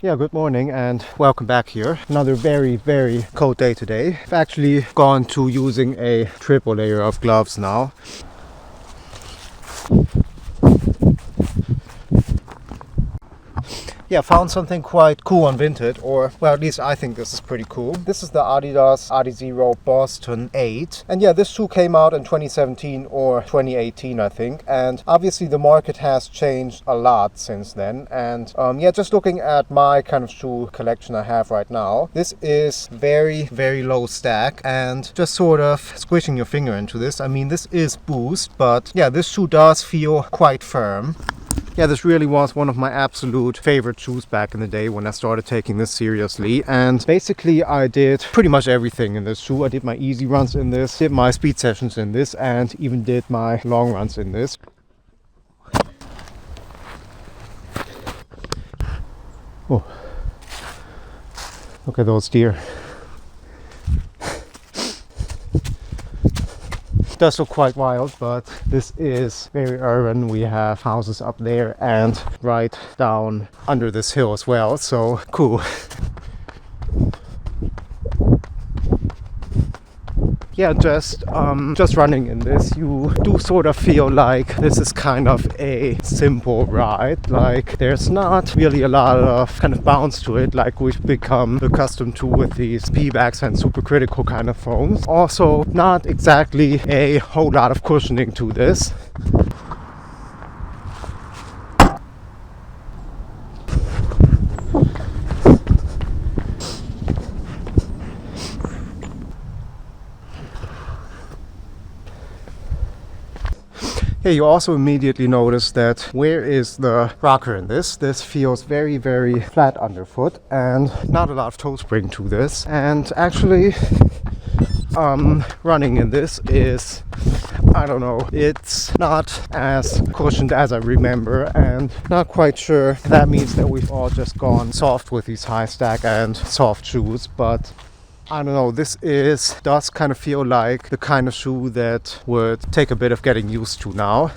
Yeah, good morning and welcome back here. Another very cold day today. I've actually gone to using a triple layer of gloves now. Yeah, found something quite cool on Vinted, or well, at least I think this is pretty cool. This is the Adidas Adizero Boston 8. And yeah, this shoe came out in 2017 or 2018, I think. And obviously the market has changed a lot since then. And yeah, just looking at my kind of shoe collection I have right now, this is very low stack, and just sort of squishing your finger into this. I mean, this is Boost, but yeah, this shoe does feel quite firm. Yeah, this really was one of my absolute favorite shoes back in the day when I started taking this seriously. And basically I did pretty much everything in this shoe. I did my easy runs in this, did my speed sessions in this, and even did my long runs in this. Oh, look at those deer. Does look quite wild, but this is very urban. We have houses up there and right down under this hill as well, so cool. Yeah, just running in this, you do sort of feel like this is kind of a simple ride. Like there's not really a lot of kind of bounce to it like we've become accustomed to with these P-backs and supercritical kind of foams. Also not exactly a whole lot of cushioning to this. Yeah, you also immediately notice that where is the rocker in this? This feels very flat underfoot and not a lot of toe spring to this. And actually, running in this is, I don't know, it's not as cushioned as I remember, and not quite sure that means that we've all just gone soft with these high stack and soft shoes, but I don't know, this does kind of feel like the kind of shoe that would take a bit of getting used to now.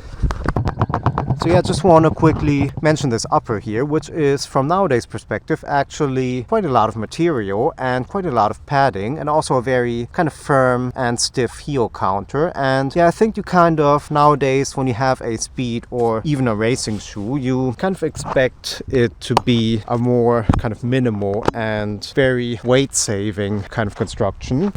So yeah, just want to quickly mention this upper here, which is from nowadays perspective actually quite a lot of material and quite a lot of padding, and also a very kind of firm and stiff heel counter. And yeah, I think you kind of nowadays when you have a speed or even a racing shoe, you kind of expect it to be a more kind of minimal and very weight saving kind of construction.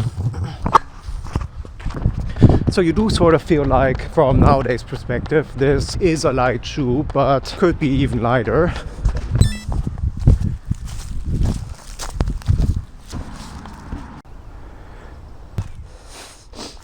So you do sort of feel like, from nowadays perspective, this is a light shoe, but could be even lighter.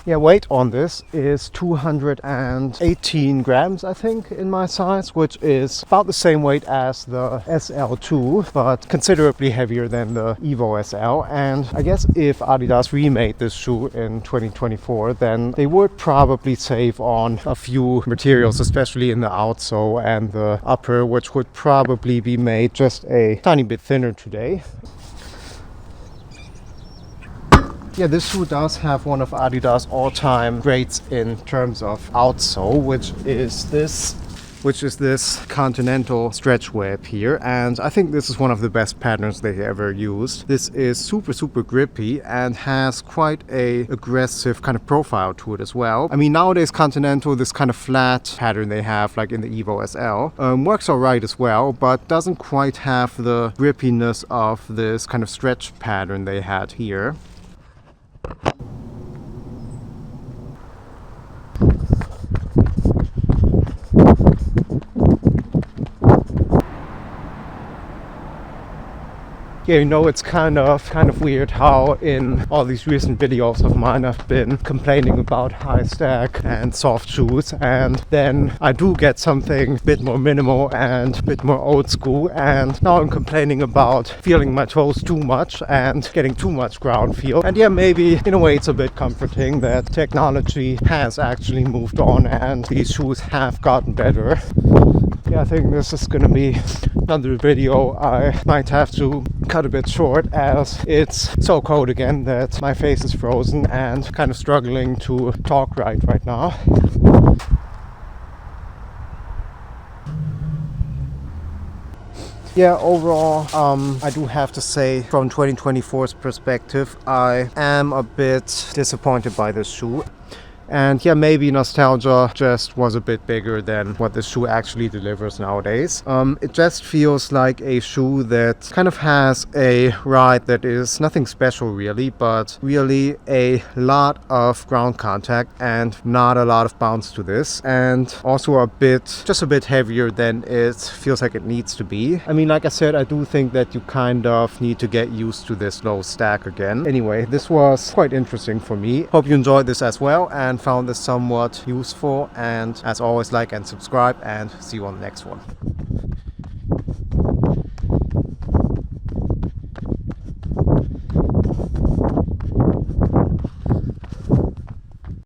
Yeah, weight on this is 218 grams, I think, in my size, which is about the same weight as the SL2, but considerably heavier than the Evo SL. And I guess if Adidas remade this shoe in 2024, then they would probably save on a few materials, especially in the outsole and the upper, which would probably be made just a tiny bit thinner today. Yeah, this shoe does have one of Adidas all-time greats in terms of outsole, which is this Continental stretch web here, and I think this is one of the best patterns they ever used. This is super grippy and has quite a aggressive kind of profile to it as well. I mean, nowadays Continental, this kind of flat pattern they have like in the Evo SL, works alright as well, but doesn't quite have the grippiness of this kind of stretch pattern they had here. Yeah, you know, it's kind of weird how in all these recent videos of mine I've been complaining about high stack and soft shoes, and then I do get something a bit more minimal and a bit more old school, and now I'm complaining about feeling my toes too much and getting too much ground feel. And yeah, maybe in a way it's a bit comforting that technology has actually moved on and these shoes have gotten better. Yeah, I think this is gonna be another video I might have to cut a bit short, as it's so cold again that my face is frozen and kind of struggling to talk right now. yeah, overall, I do have to say from 2024's perspective, I am a bit disappointed by this shoe. And yeah, maybe nostalgia just was a bit bigger than what this shoe actually delivers nowadays. It just feels like a shoe that kind of has a ride that is nothing special really, but really a lot of ground contact and not a lot of bounce to this. And also just a bit heavier than it feels like it needs to be. I mean, like I said, I do think that you kind of need to get used to this low stack again. Anyway, this was quite interesting for me. Hope you enjoyed this as well and found this somewhat useful, and as always, like and subscribe, and see you on the next one.